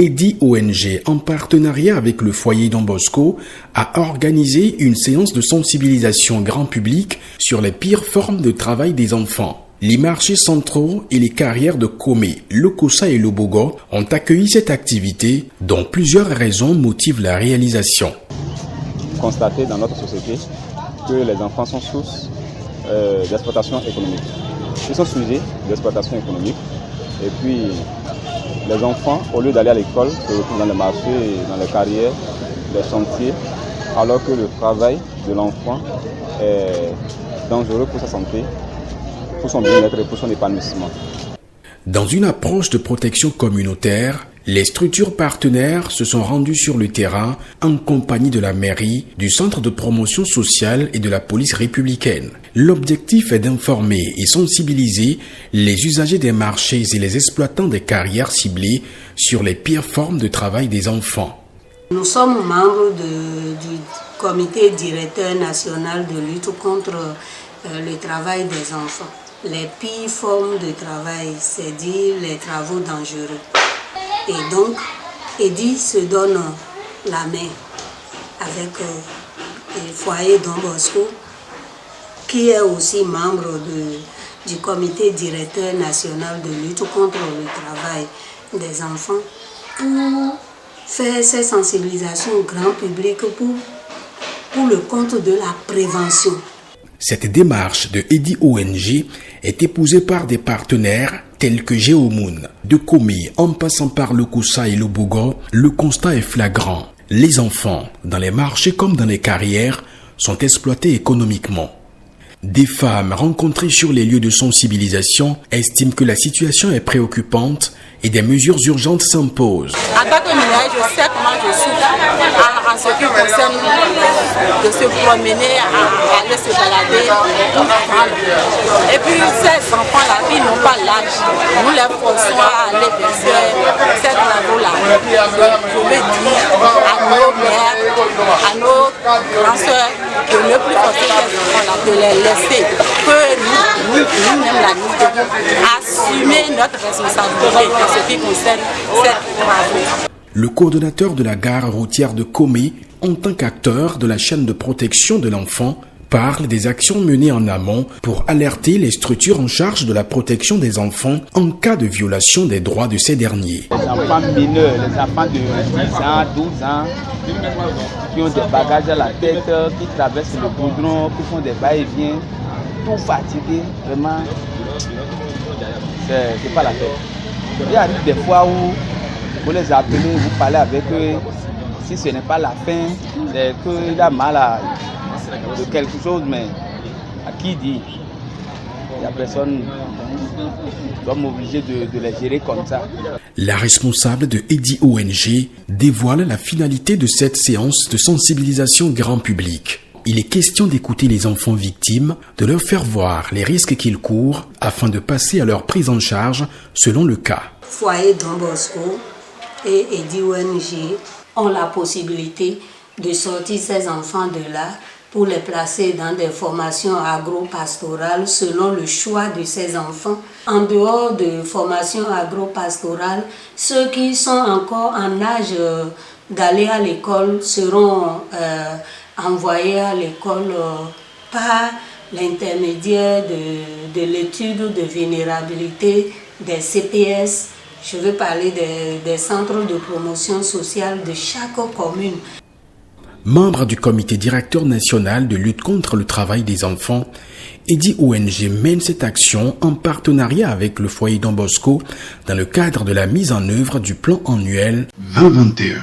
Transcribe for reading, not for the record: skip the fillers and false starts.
Eddy ONG, en partenariat avec le foyer Don Bosco, a organisé une séance de sensibilisation grand public sur les pires formes de travail des enfants. Les marchés centraux et les carrières de Komé, Lokossa et Lobogo ont accueilli cette activité dont plusieurs raisons motivent la réalisation. Constater dans notre société que les enfants sont source d'exploitation économique. Ils sont sujets d'exploitation économique. Et puis, les enfants, au lieu d'aller à l'école, se retrouvent dans les marchés, dans les carrières, les chantiers, alors que le travail de l'enfant est dangereux pour sa santé, pour son bien-être et pour son épanouissement. Dans une approche de protection communautaire, les structures partenaires se sont rendues sur le terrain en compagnie de la mairie, du centre de promotion sociale et de la police républicaine. L'objectif est d'informer et sensibiliser les usagers des marchés et les exploitants des carrières ciblées sur les pires formes de travail des enfants. Nous sommes membres du comité directeur national de lutte contre le travail des enfants. Les pires formes de travail, c'est dire les travaux dangereux. Et donc, Eddy se donne la main avec le foyer Don Bosco, qui est aussi membre du comité directeur national de lutte contre le travail des enfants, pour faire ces sensibilisations au grand public pour le compte de la prévention. Cette démarche de Eddy ONG est épousée par des partenaires tels que Géomoun. De Komé en passant par Lokossa et Lobogo, le constat est flagrant. Les enfants, dans les marchés comme dans les carrières, sont exploités économiquement. Des femmes rencontrées sur les lieux de sensibilisation estiment que la situation est préoccupante et des mesures urgentes s'imposent. En tant que mineure, je sais comment je souffre en ce qui concerne de se promener, à aller se balader. Et puis ces enfants-là, ils n'ont pas l'âge. Nous les forçons à aller vers ces travaux-là. Je veux dire à nos mères, à nos grands soeurs, de ne plus forcer ces enfants-là, de les laisser. Que nous-mêmes, là, nous devons assumer notre responsabilité en ce qui concerne cette travaux. Le coordonnateur de la gare routière de Komé, en tant qu'acteur de la chaîne de protection de l'enfant, parle des actions menées en amont pour alerter les structures en charge de la protection des enfants en cas de violation des droits de ces derniers. Les enfants mineurs, les enfants de 10 ans, 12 ans, qui ont des bagages à la tête, qui traversent le goudron, qui font des va-et-vient, tout fatigués, vraiment, c'est pas la peine. Il arrive des fois où vous les appelez, vous parlez avec eux, si ce n'est pas la fin, c'est qu'il a mal de quelque chose, mais à qui dit? Il n'y a personne, nous sommes obligés de les gérer comme ça. La responsable de Eddy ONG dévoile la finalité de cette séance de sensibilisation grand public. Il est question d'écouter les enfants victimes, de leur faire voir les risques qu'ils courent afin de passer à leur prise en charge selon le cas. Foyer Don Bosco et Eddy ONG ont la possibilité de sortir ces enfants de là pour les placer dans des formations agro-pastorales selon le choix de ces enfants. En dehors de formations agro-pastorales, ceux qui sont encore en âge d'aller à l'école seront envoyés à l'école par l'intermédiaire de l'étude de vulnérabilité des CPS. Je veux parler des centres de promotion sociale de chaque commune. Membre du comité directeur national de lutte contre le travail des enfants, Eddy ONG mène cette action en partenariat avec le foyer Don Bosco dans le cadre de la mise en œuvre du plan annuel 2021.